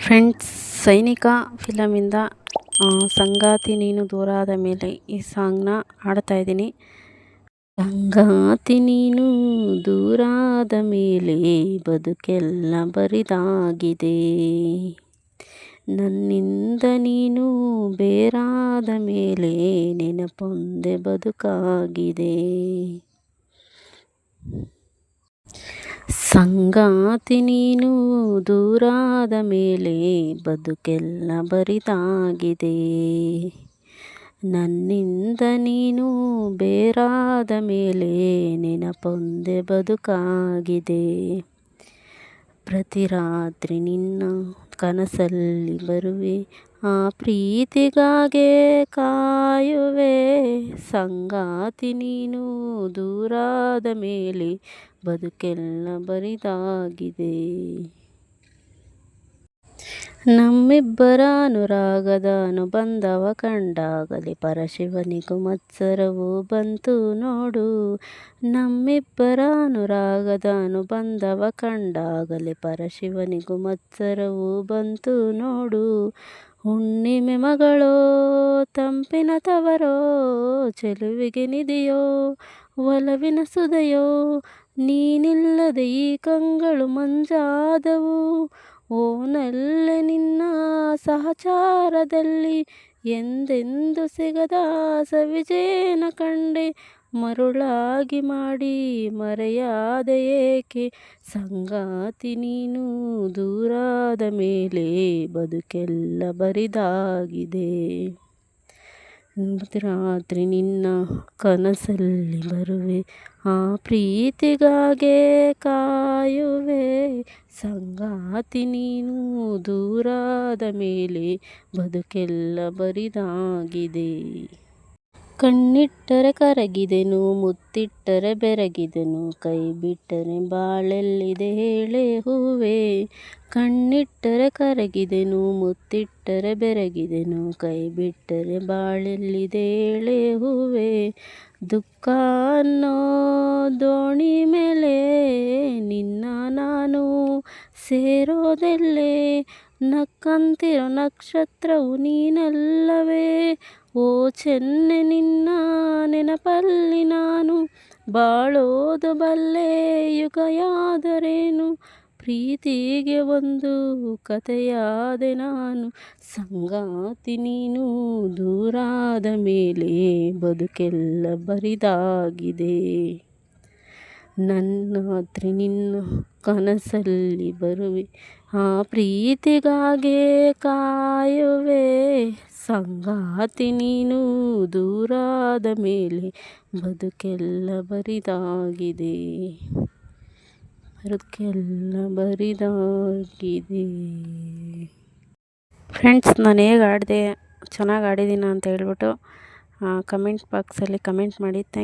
Friends, ಸೈನಿಕ ಫಿಲಮಿಂದ ಸಂಗಾತಿ ನೀನು ದೂರಾದ ಮೇಲೆ ಈ ಸಾಂಗ್ನ ಹಾಡ್ತಾ ಇದ್ದೀನಿ. ಸಂಗಾತಿ ನೀನು ದೂರಾದ ಮೇಲೆ ಬದುಕೆಲ್ಲ ಬರಿದಾಗಿದೆ, ನನ್ನಿಂದ ನೀನು ಬೇರಾದ ಮೇಲೆ ನೆನಪೊಂದೆ ಬದುಕಾಗಿದೆ. ಸಂಗಾತಿ ನೀನು ದೂರಾದ ಮೇಲೆ ಬದುಕೆಲ್ಲ ಬರಿದಾಗಿದೆ, ನನ್ನಿಂದ ನೀನು ಬೇರಾದ ಮೇಲೆ ನೆನಪೊಂದೆ ಬದುಕಾಗಿದೆ. ಪ್ರತಿ ರಾತ್ರಿ ನಿನ್ನ ಕನಸಲ್ಲಿ ಬರುವೆ, ಆ ಪ್ರೀತಿಗಾಗೆ ಕಾಯುವೆ. ಸಂಗಾತಿ ನೀನು ದೂರಾದ ಮೇಲೆ ಬದುಕೆಲ್ಲ ಬರಿದಾಗಿದೆ. ನಮ್ಮಿಬ್ಬರ ಅನುರಾಗದ ಅನುಬಂಧವ ಕಂಡಾಗಲೇ ಪರಶಿವನಿಗೂ ಮತ್ಸರವು ಬಂತು ನೋಡು. ನಮ್ಮಿಬ್ಬರ ಅನುರಾಗದ ಅನುಬಂಧವ ಕಂಡಾಗಲೇ ಪರಶಿವನಿಗೂ ಮತ್ಸರವು ಬಂತು ನೋಡು. ಹುಣ್ಣಿಮೆ ಮಗಳೋ ತಂಪಿನ ತವರೋ, ಚೆಲುವಿಗೆ ನಿಧಿಯೋ ಒಲವಿನ ಸುಧೆಯೋ, ನೀನಿಲ್ಲದೆ ಈ ಕಂಗಳು ಮಂಜಾದವು. ಓ ನಲ್ಲೆ ನಿನ್ನ ಸಹಚಾರದಲ್ಲಿ ಎಂದೆಂದು ಸಿಗದ ಸವಿಜೇನ ಕಂಡೆ, ಮರುಳಾಗಿ ಮಾಡಿ ಮರೆಯಾದೆ ಏಕೆ. ಸಂಗಾತಿ ನೀನು ದೂರಾದ ಮೇಲೆ ಬದುಕೆಲ್ಲ ಬರಿದಾಗಿದೆ. ರಾತ್ರಿ ನಿನ್ನ ಕನಸಲ್ಲಿ ಬರುವೆ, ಆ ಪ್ರೀತಿಗಾಗೆ ಕಾಯುವೆ. ಸಂಗಾತಿ ನೀನು ದೂರಾದ ಮೇಲೆ ಬದುಕೆಲ್ಲ ಬರಿದಾಗಿದೆ. ಕಣ್ಣಿಟ್ಟರೆ ಕರಗಿದೆನು, ಮುತ್ತಿಟ್ಟರೆ ಬೆರಗಿದೆನು, ಕೈ ಬಿಟ್ಟರೆ ಬಾಳೆಲ್ಲಿದೆ ಹೇಳೆ ಹೂವೆ. ಕಣ್ಣಿಟ್ಟರೆ ಕರಗಿದೆನು, ಮುತ್ತಿಟ್ಟರೆ ಬೆರಗಿದೆನು, ಕೈ ಬಿಟ್ಟರೆ ಬಾಳೆಲ್ಲಿದೆ ಹೇಳೆ ಹೂವೆ. ದುಃಖ ಅನ್ನೋ ದೋಣಿ ಮೇಲೆ ನಿನ್ನ ನಾನು ಸೇರೋದೆಲ್ಲೇ, ನಕ್ಕಂತಿರೋ ನಕ್ಷತ್ರವು ನೀನಲ್ಲವೇ. ಓ ಚೆನ್ನೆ ನಿನ್ನ ನೆನಪಲ್ಲಿ ನಾನು ಬಾಳೋದು ಬಲ್ಲೆ ಯುಗಯಾದರೇನು. ಪ್ರೀತಿಗೆ ಒಂದು ಕಥೆಯಾದೆ ನಾನು. ಸಂಗಾತಿ ನೀನು ದೂರಾದ ಮೇಲೆ ಬದುಕೆಲ್ಲ ಬರಿದಾಗಿದೆ. ರಾತ್ರಿ ನಿನ್ನ ಕನಸಲ್ಲಿ ಬರುವೆ, ಆ ಪ್ರೀತಿಗಾಗೆ ಕಾಯುವೆ. ಸಂಗಾತಿ ನೀನು ದೂರಾದ ಮೇಲೆ ಬದುಕೆಲ್ಲ ಬರಿದಾಗಿದೆ, ಬದುಕೆಲ್ಲ ಬರಿದಾಗಿದೆ. ಫ್ರೆಂಡ್ಸ್, ನಾನು ಹೇಗೆ ಹಾಡಿದೆ, ಚೆನ್ನಾಗಿ ಹಾಡಿದ್ದೀನ ಅಂತ ಹೇಳ್ಬಿಟ್ಟು ಕಮೆಂಟ್ ಬಾಕ್ಸಲ್ಲಿ ಕಮೆಂಟ್ ಮಾಡಿ. Thank you.